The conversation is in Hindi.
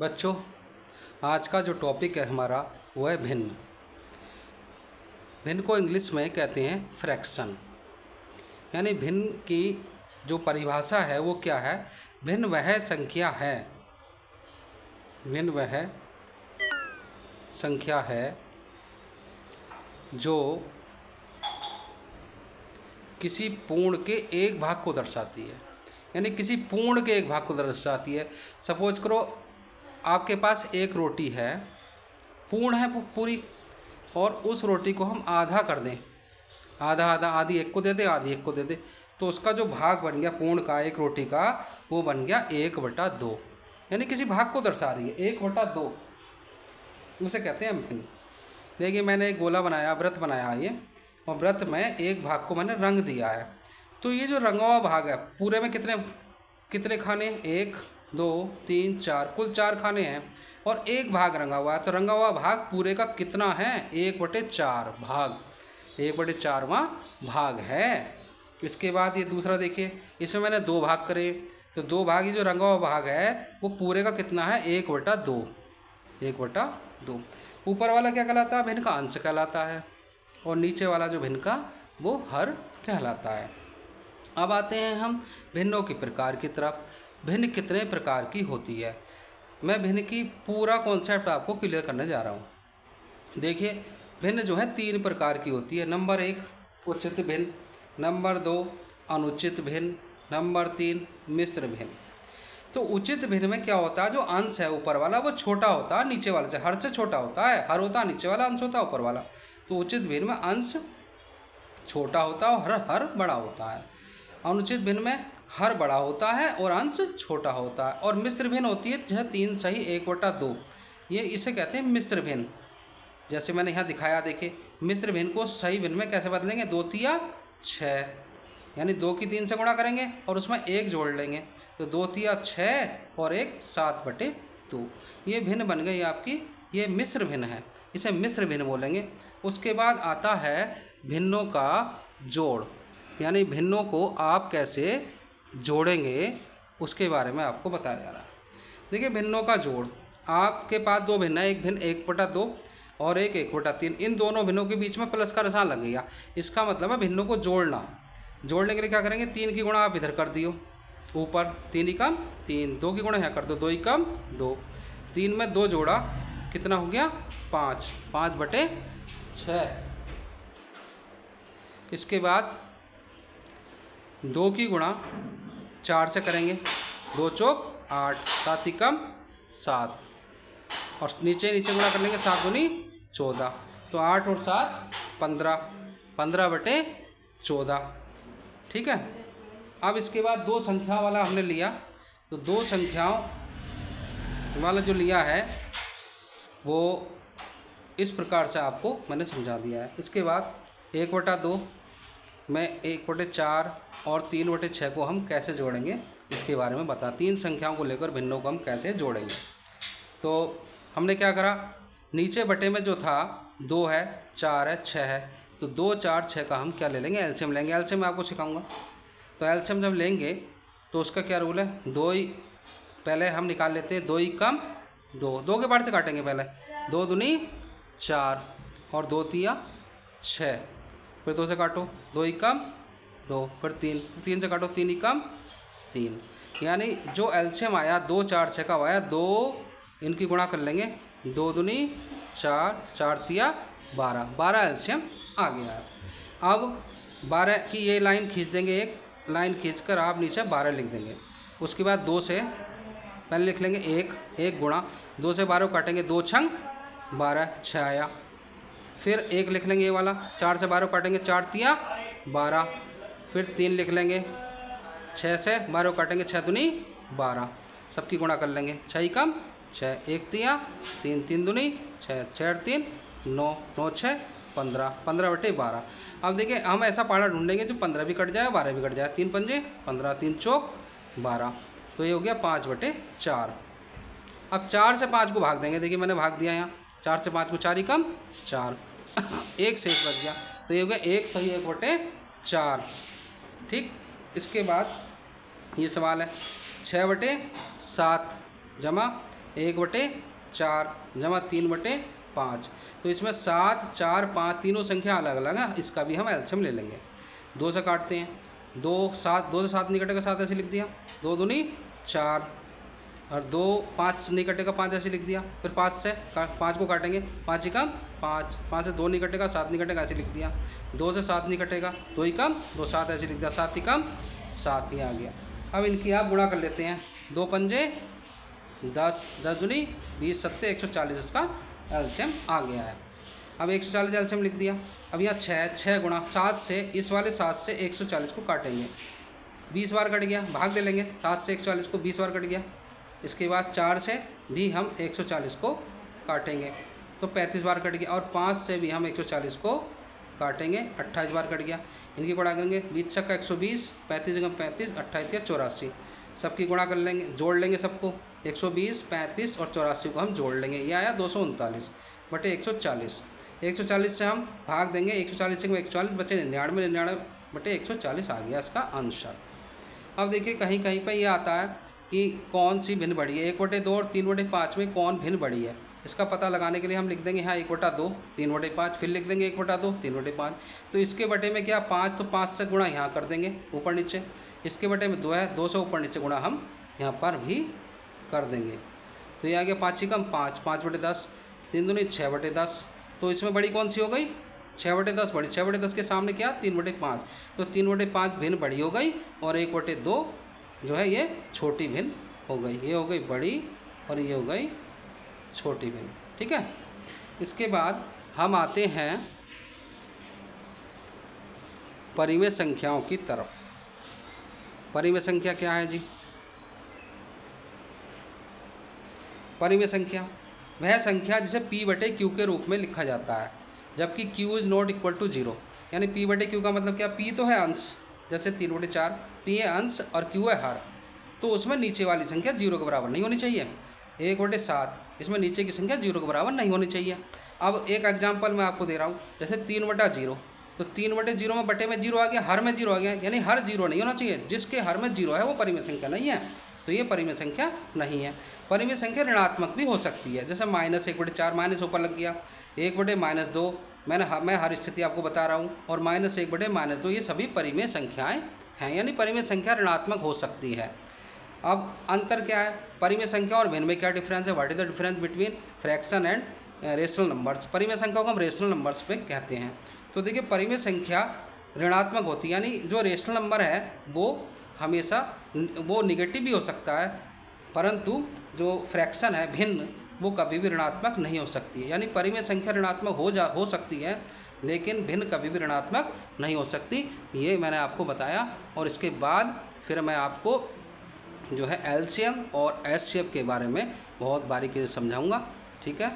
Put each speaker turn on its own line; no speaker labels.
बच्चों, आज का जो टॉपिक है हमारा वो है भिन्न। भिन्न को इंग्लिश में कहते हैं फ्रैक्शन। यानी भिन्न की जो परिभाषा है वो क्या है? भिन्न वह संख्या है, भिन्न वह संख्या है जो किसी पूर्ण के एक भाग को दर्शाती है। यानी किसी पूर्ण के एक भाग को दर्शाती है। सपोज करो आपके पास एक रोटी है, पूर्ण है पूरी, और उस रोटी को हम आधा कर दें, आधा आधा, आधी एक को दे दे, आधी एक को दे दे, तो उसका जो भाग बन गया पूर्ण का एक रोटी का, वो बन गया 1/2। यानी किसी भाग को दर्शा रही है 1/2, उसे कहते हैं भिन्न। देखिए मैंने एक गोला बनाया, व्रत बनाया ये, और व्रत में एक भाग को मैंने रंग दिया है। तो ये जो रंगा हुआ भाग है, पूरे में कितने कितने खाने? 1 2 3 4, कुल 4 खाने हैं, और एक भाग रंगा हुआ है। तो रंगा हुआ भाग पूरे का कितना है? 1/4 भाग, 1/4वां भाग है। इसके बाद ये दूसरा देखिए, इसमें मैंने 2 भाग करे, तो 2 भाग, ये जो रंगा हुआ भाग है वो पूरे का कितना है? 1/2, 1/2। ऊपर वाला क्या कहलाता है? भिन्न का अंश कहलाता है, और नीचे वाला जो भिन्न का वो हर कहलाता है। अब आते हैं हम भिन्नों के प्रकार की तरफ। भिन्न कितने प्रकार की होती है? मैं भिन्न की पूरा कॉन्सेप्ट आपको क्लियर करने जा रहा हूँ। देखिए भिन्न जो है 3 प्रकार की होती है। नंबर 1 उचित भिन्न, नंबर 2 अनुचित भिन्न, नंबर 3 मिश्र भिन्न। तो उचित भिन्न में क्या होता है? जो अंश है ऊपर वाला वो छोटा होता है नीचे वाले से, हर से छोटा होता है। हर होता है नीचे वाला, अंश होता है ऊपर वाला। तो उचित भिन्न में अंश छोटा होता है और हर बड़ा होता है। अनुचित भिन्न में हर बड़ा होता है और अंश छोटा होता है। और मिश्र भिन्न होती है जो 3 सही 1/2, ये इसे कहते हैं मिश्र भिन्न। जैसे मैंने यहाँ दिखाया, देखिए मिश्र भिन्न को सही भिन्न में कैसे बदलेंगे? 2 तिया 6, यानी 2 की 3 से गुणा करेंगे और उसमें 1 जोड़ लेंगे, तो 2 तिया 6 और 1 7/2। ये भिन्न बन गई आपकी, ये मिश्र भिन्न है, इसे मिश्र भिन्न बोलेंगे। उसके बाद आता है भिन्नों का जोड़। यानी भिन्नों को आप कैसे जोड़ेंगे उसके बारे में आपको बताया जा रहा है। देखिए भिन्नों का जोड़, आपके पास 2 भिन्न है, एक भिन्न 1/2 और एक 1/3। इन दोनों भिन्नों के बीच में प्लस का निशान लग गया, इसका मतलब है भिन्नों को जोड़ना। जोड़ने के लिए क्या करेंगे? 3 की गुणा आप इधर कर दियो, ऊपर 3 ही कम 3, 2 की गुणा यहाँ कर दो, 2 ही कम 2, 3 में 2 जोड़ा, कितना हो गया? 5, 5/6। इसके बाद 2 की गुणा 4 से करेंगे, 2 चौक 8, 7 ही कम 7, और नीचे नीचे गुणा कर लेंगे, 7 दूनी 14, तो 8 और 7 15, 15/14। ठीक है। अब इसके बाद 2 संख्या वाला हमने लिया, तो 2 संख्याओं वाला जो लिया है वो इस प्रकार से आपको मैंने समझा दिया है। इसके बाद 1/2 में 1/4 और 3/6 को हम कैसे जोड़ेंगे इसके बारे में बता। 3 संख्याओं को लेकर भिन्नों को हम कैसे जोड़ेंगे। तो हमने क्या करा, नीचे बटे में जो था 2 है, 4 है, 6 है, तो 2 4 6 का हम क्या ले लेंगे? एलसीएम लेंगे। एलसीएम मैं आपको सिखाऊंगा। तो एलसीएम जब लेंगे तो उसका क्या रूल है? 2 ही पहले हम निकाल लेते हैं, 2 ही कम 2, 2 के पार्ट से काटेंगे पहले, 2 दूनी 4 और 2 तिया 6, फिर 2 से काटो, 2 ही कम 2, फिर 3, 3 से काटो, 3 ही कम 3। यानी जो एलसीएम आया 2 4 6 का आया, 2 इनकी गुणा कर लेंगे, 2 दूनी 4, 4 तिया 12, 12 एलसीएम आ गया। अब 12 की ये लाइन खींच देंगे, एक लाइन खींचकर आप नीचे 12 लिख देंगे। उसके बाद 2 से पहले लिख लेंगे 1 गुणा, 2 से 12 काटेंगे, 2 छंग 12, 6 आया। फिर 1 लिख लेंगे ये वाला, 4 से 12 काटेंगे, 4 तिया 12, फिर 3 लिख लेंगे, 6 से 12 काटेंगे, 6 दूनी 12, सबकी गुणा कर लेंगे, 6 ही कम 6, 1 तिया 3, 3 दूनी 6, 6 3 9, 9 6 15, 15/12। अब देखिए हम ऐसा पाड़ा ढूंढेंगे जो 15 भी कट जाए, 12 भी कट जाए, 3 पंजे 15, 3 चौक 12, तो ये हो गया 5/4। अब 4 से 5 को भाग देंगे। देखिए मैंने भाग दिया यहाँ, 4 से 5 को 4 ही कम 4, 1 से 1 बच गया, तो ये हो गया 1 सही 1/4। ठीक। इसके बाद ये सवाल है 6/7 जमा 1/4 जमा 3/5। तो इसमें 7, 4, 5 तीनों संख्या अलग अलग है, इसका भी हम एलसीएम ले लेंगे। 2 से काटते हैं, 2 से 7 नहीं कटेगा, 7 ऐसे लिख दिया, 2 दूनी 4 और 2 5 नहीं कटेगा, 5 ऐसे लिख दिया। फिर 5 को काटेंगे, 5 ही कम 5, 5 से 2 नहीं कटेगा, 7 नहीं कटेगा, ऐसे लिख दिया। 2 से 7 नहीं कटेगा, 2 ही कम 2, 7 ऐसे लिख दिया, 7 ही कम 7 ही आ गया। अब इनकी आप गुणा कर लेते हैं, 2 पंजे 10, 10 दूनी 20, 7 140 इसका एलसीएम आ गया है। अब 140 एलसीएम लिख दिया। अब यहाँ 6 गुणा 7 से, इस वाले 7 से 140 को काटेंगे, 20 बार कट गया, भाग दे लेंगे, 7 से 140 को 20 बार कट गया। इसके बाद 4 से भी हम 140 को काटेंगे तो 35 बार कट गया, और 5 से भी हम 140 को काटेंगे, 28 बार कट गया। इनकी गुणा करेंगे, 20 छक्का 120, 35 जगह 35, 28 या 84, सबकी गुणा कर लेंगे, जोड़ लेंगे सबको, 120, 35 और 84 को हम जोड़ लेंगे, ये आया 239 बटे 140। 140 से हम भाग देंगे, 140 से 140 बचे 99, 99 बटे 140 आ गया इसका आंसर। अब देखिए कहीं कहीं पर यह आता है कि कौन सी भिन्न बढ़ी है, 1/2 और 3/5 में कौन भिन्न बढ़ी है। इसका पता लगाने के लिए हम लिख देंगे यहाँ 1/2 3/5, फिर लिख देंगे 1/2 3/5। तो इसके बटे में क्या 5, तो 5 से गुणा यहाँ कर देंगे ऊपर नीचे। इसके बटे में 2 है, 2 से ऊपर नीचे गुणा हम यहाँ पर भी कर देंगे। तो ये आ गया 5 ही कम 5, 5/10, 3 दूनी 6/10। तो इसमें बड़ी कौन सी हो गई, 6/10 बड़ी, 6/10 के सामने क्या 3/5, तो 3/5 भिन्न बड़ी हो गई और 1/2 जो है ये छोटी भिन्न हो गई। ये हो गई बड़ी और ये हो गई छोटी भिन्न, ठीक है। इसके बाद हम आते हैं परिमेय संख्याओं की तरफ। परिमेय संख्या क्या है जी, परिमेय संख्या वह संख्या जिसे p/q के रूप में लिखा जाता है जबकि q is not equal to 0। यानी p/q का मतलब क्या, p तो है अंश, जैसे 3/4 p है अंश और q है हर, तो उसमें नीचे वाली संख्या 0 के बराबर नहीं होनी चाहिए। 1/7 इसमें नीचे की संख्या 0 के बराबर नहीं होनी चाहिए। अब एक एग्जांपल मैं आपको दे रहा हूँ, जैसे 3/0, तो 3/0 में बटे में 0 आ गया, हर में 0 आ गया, यानी हर 0 नहीं होना चाहिए, जिसके हर में 0 है वो परिमेय संख्या नहीं है, तो ये परिमेय संख्या नहीं है। परिमेय संख्या ऋणात्मक भी हो सकती है, जैसे -1/4, माइनस ऊपर लग गया, 1/-2 मैं हर स्थिति आपको बता रहा हूँ, और -1/-2 ये सभी परिमेय संख्याएं हैं, यानी परिमेय संख्या ऋणात्मक हो सकती है। अब अंतर क्या है, परिमेय संख्या और भिन्न में क्या डिफरेंस है, what is the difference between fraction and rational numbers. परिमेय संख्याओं को हम रेशनल नंबर्स पे कहते हैं। तो देखिए परिमेय संख्या ऋणात्मक होती है, यानी जो रेशनल नंबर है वो हमेशा वो निगेटिव भी हो सकता है, परंतु जो फ्रैक्शन है भिन्न वो कभी भी ऋणात्मक नहीं हो सकती है। यानी परिमेय संख्या ऋणात्मक हो सकती है, लेकिन भिन्न कभी भी ऋणात्मक नहीं हो सकती, ये मैंने आपको बताया। और इसके बाद फिर मैं आपको जो है एलसीएम और एचसीएफ के बारे में बहुत बारीकी से समझाऊंगा, ठीक है।